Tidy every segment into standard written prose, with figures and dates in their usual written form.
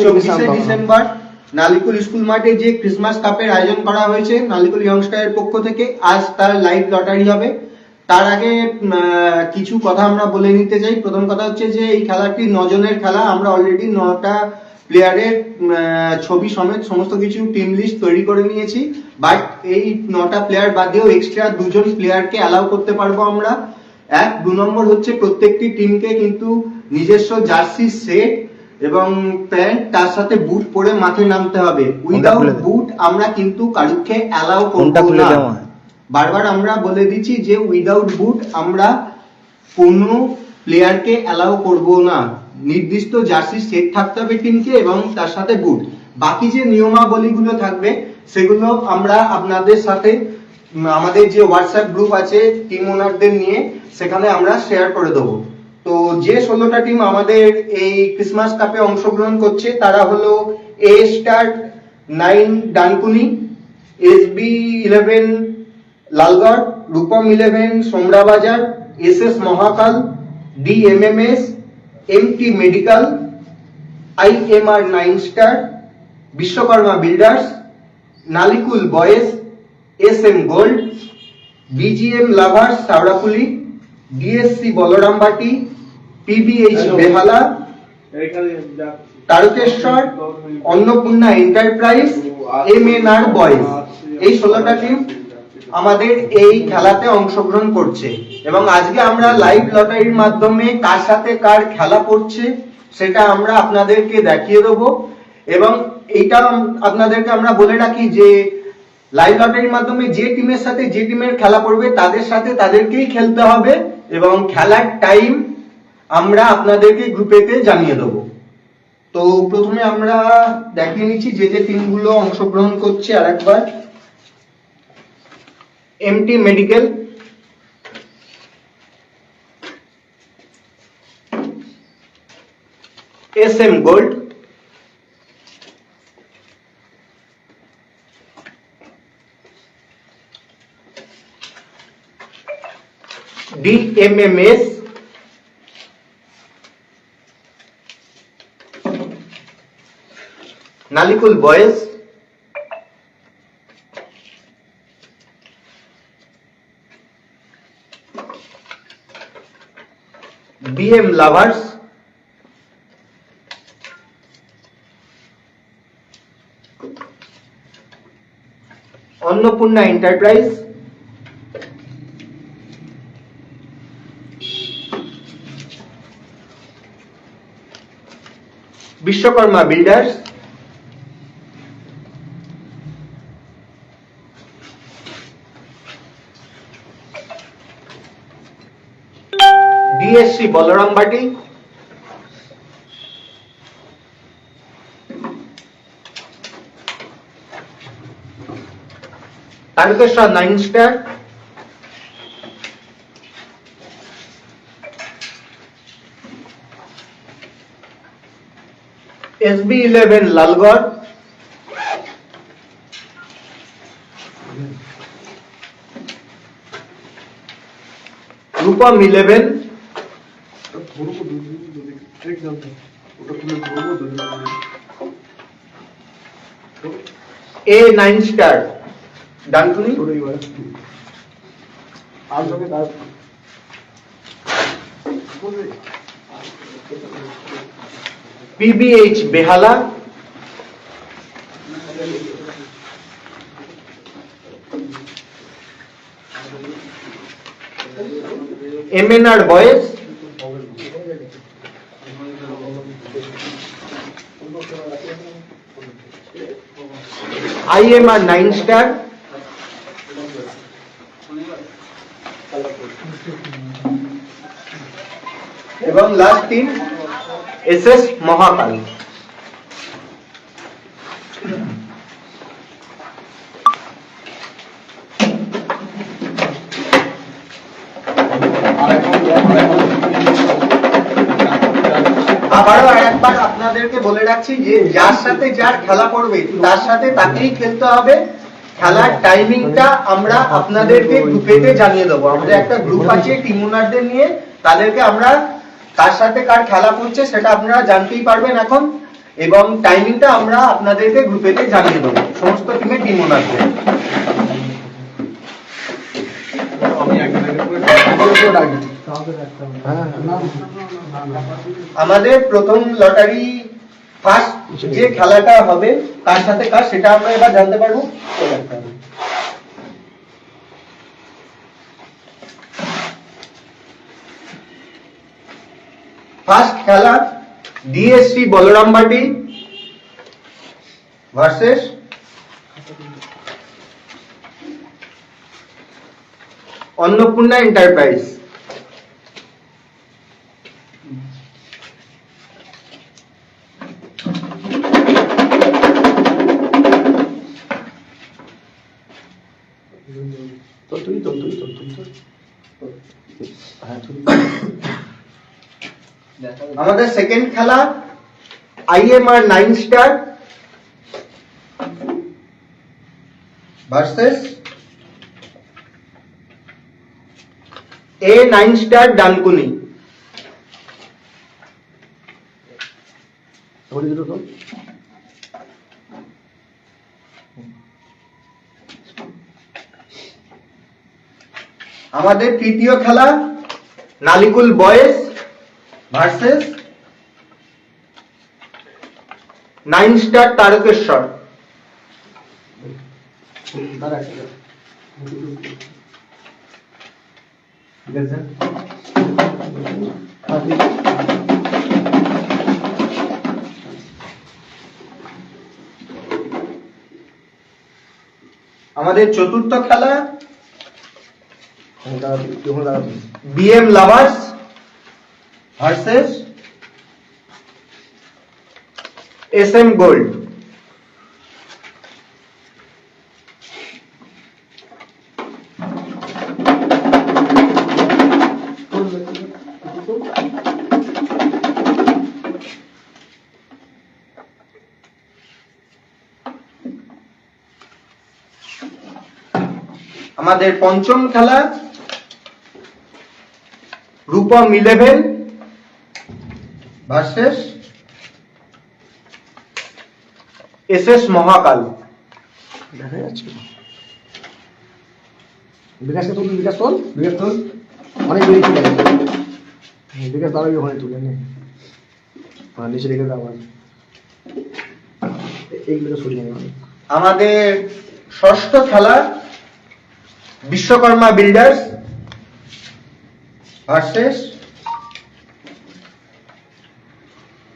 24শে December Nalikul school মাঠে যে Christmas কাপের আয়োজন করা হয়েছে নালিকুল ইয়ংস্টারের পক্ষ থেকে, আজ তার লাইভ লটারি হবে। তার আগে কিছু কথা আমরা বলে নিতে চাই। প্রথম কথা হচ্ছে যে এই খেলাটি 9 জনের খেলা। আমরা অলরেডি 9টা প্লেয়ারের ছবি সমেত সমস্ত কিছু টিম লিস্ট তৈরি করে নিয়েছি, বাট এই 9টা প্লেয়ার বাদ দিয়েও এক্সট্রা 2 জন প্লেয়ারকে অ্যালাউ করতে পারবো আমরা। 2 নম্বর হচ্ছে প্রত্যেকটি টিমকে কিন্তু নিজস্ব জার্সি সেট এবং প্যান্ট তার সাথে বুট পরে মাঠে নামতে হবে। উইদাউট বুট আমরা কিন্তু কারুকে অ্যালাউ করব না। বারবার আমরা বলে দিচ্ছি যে উইদাউট বুট আমরা কোনো প্লেয়ারকে অ্যালাউ করব না। নির্দিষ্ট জার্সি সেট থাকতে হবে টিমকে এবং তার সাথে বুট। বাকি যে নিয়মাবলীগুলো থাকবে সেগুলো আমরা আপনাদের সাথে আমাদের যে হোয়াটসঅ্যাপ গ্রুপ আছে টিম ওনারদের নিয়ে সেখানে আমরা শেয়ার করে দেবো। তো যে 16টা টিম আমাদের এই ক্রিসমাস কাপে অংশগ্রহণ করছে তারা হলো A star 9 Dankuni, SB11 Lalgarh, Rupam 11 Somrabazar, SS Mahakal, DMMS, MT medical, IMR 9 star, Vishwakarma builders, Nalikul boys, SM gold, BGM lovers Saurapuli, DSC Balarambati, PBH Behala, Tarakeswar, Annapurna enterprise, MNR boys. এই 16টা টিম আমাদের এই খেলাতে অংশগ্রহণ করছে এবং আজকে আমরা লাইভ লটারির মাধ্যমে কার সাথে কার খেলা পড়ছে সেটা আমরা আপনাদেরকে দেখিয়ে দেবো। এবং এইটা আপনাদেরকে আমরা বলে রাখি যে লাইভ লটারির মাধ্যমে যে টিমের সাথে যে টিমের খেলা পড়বে তাদের সাথে তাদেরকেই খেলতে হবে এবং খেলার টাইম আমরা আপনাদেরকে গ্রুপেতে জানিয়ে দেবো। তো প্রথমে আমরা দেখিয়ে নিচ্ছি যে যে টিমগুলো অংশগ্রহণ করছে আরেকবার। MT medical, SM gold, DMMS, Nalikul boys, BM lovers, Annapurna enterprise, Vishwakarma builders, DSC Balarambati, Tarakeswar 9 star, SB11 Lalgarh, Rupam 11, A9 star Dankuni, PBH Behala, MNR boys, IMR 9 star, এবং লাস্ট টিম SS মহাকাল। আবারও আরেকবার আপনাদেরকে বলে রাখছি যে যার সাথে যার খেলা পড়বে তার সাথে তাকেই খেলতে হবে। খেলার টাইমিংটা আমরা আপনাদেরকে গ্রুপেতে জানিয়ে দেবো। আমাদের একটা গ্রুপ আছে টিম ওনারদের নিয়ে, তাদেরকে আমরা কার সাথে কার খেলা পড়ছে সেটা আপনারা জানতেই পারবেন এখন। এবং টাইমিংটা আমরা আপনাদেরকে গ্রুপেতে জানিয়ে দেবো, সমস্ত টিমের টিম ওনারকে। আমাদের প্রথম লটারি ফার্স্ট যে খেলাটা হবে কার সাথে কার সেটা আমরা এবার জানতে পারবো। ফার্স্ট খেলা DSC Balarambati versus Annapurna enterprise. আমাদের সেকেন্ড খেলা IMR 9 star versus A9 star Dankuni. আমাদের তৃতীয় খেলা Nalikul boys versus 9 star Tarakeswar. আমাদের চতুর্থ খেলা BM lovers versus SM gold. আমাদের পঞ্চম খেলা রূপম 11 ভার্সেস SS মহাকাল। দেখা যাচ্ছে বিকাশকে তুল, বিকাশ তোল, বিকাশ তোল, অনেক বেরিয়ে চলে গেছে। বিকাশ দাঁড়াবি ওখানে তুলে নে, নিচে রেখে দাও। এইগুলো সরিয়ে নেবে। আমাদের ষষ্ঠ খেলা Vishwakarma builders versus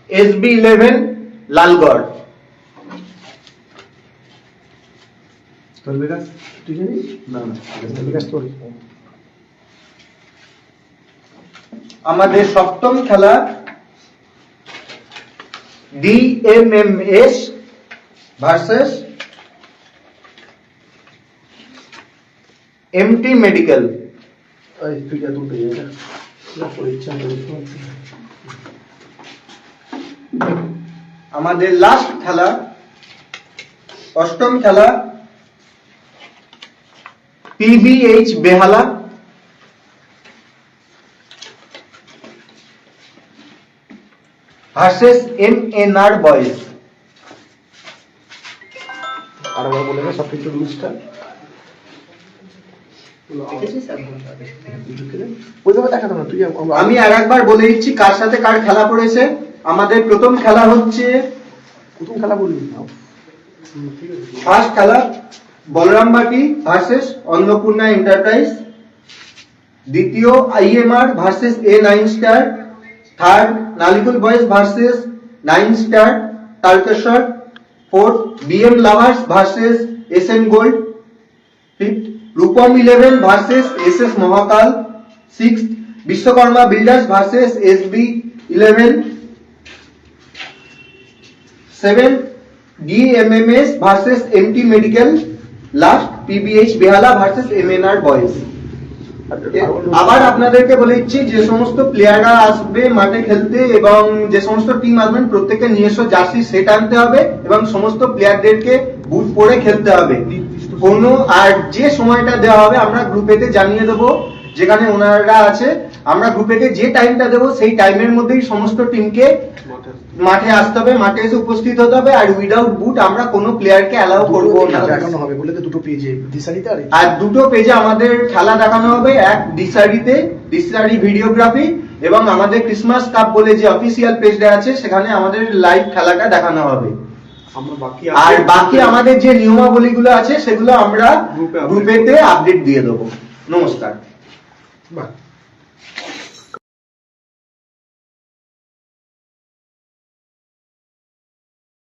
SB11 Lalgarh. তোর বিকাশ তুই জানিস? না না, বিকাশ তোল। আমাদের সপ্তম খেলা DMMS ভার্সেস MT মেডিকেল। তুই যা তুলতে যা, ইচ্ছা আমাদের লাস্ট খেলা অষ্টম খেলা PVH বেহালা ভার্সেস MNR বয়েজ। আরেকবার বলে না সব কিছু রুলসটা। আমি আর একবার বলে দিচ্ছি কার সাথে কার খেলা পড়েছে। আমাদের প্রথম খেলা হচ্ছে, প্রথম খেলা বলবি ফার্স্ট খেলা বলরামবাটি ভার্সেস অন্নপূর্ণা এন্টারপ্রাইজ, দ্বিতীয় IMR versus A9 star, third Nalikul boys versus 9 star Tarakeswar, fourth BM lovers versus SM gold, fifth Rupam 11 versus SS Mahakal, sixth Vishwakarma builders versus SB11, seventh DMMS versus MT medical, last PBH Behala versus MNR boys. আবার আপনাদেরকে বলে দিচ্ছি যে সমস্ত প্লেয়াররা আসবে মাঠে খেলতে এবং যে সমস্ত টিম আসবেন প্রত্যেককে নিজস্ব জার্সি সেট আনতে হবে এবং সমস্ত প্লেয়ারদেরকে বুট পরে খেলতে হবে। কোনো আর যে সময়টা দেওয়া হবে আমরা গ্রুপেতে জানিয়ে দেবো যেখানে ওনারা আছে আমরা গ্রুপেতে যে টাইমটা দেবো সেই টাইমের মধ্যেই সমস্ত টিমকে মাঠে আসতে হবে, মাঠে এসে উপস্থিত হতে হবে। আর উইদাউট বুট আমরা কোনো প্লেয়ারকে অ্যালাউ করবো না। দেখানো হবে বলে তো দুটো পেজে দিশারিতে আর দুটো পেজে আমাদের খেলা দেখানো হবে, এক দিশারিতে, দিশারি ভিডিওগ্রাফি, এবং আমাদের ক্রিসমাস কাপ বলে যে অফিসিয়াল পেজটা আছে সেখানে আমাদের লাইভ খেলাটা দেখানো হবে। আর বাকি আমাদের যে নিয়মাবলীগুলো আছে সেগুলো আমরা গ্রুপেতে আপডেট দিয়ে দেবো। নমস্কার। বাহ।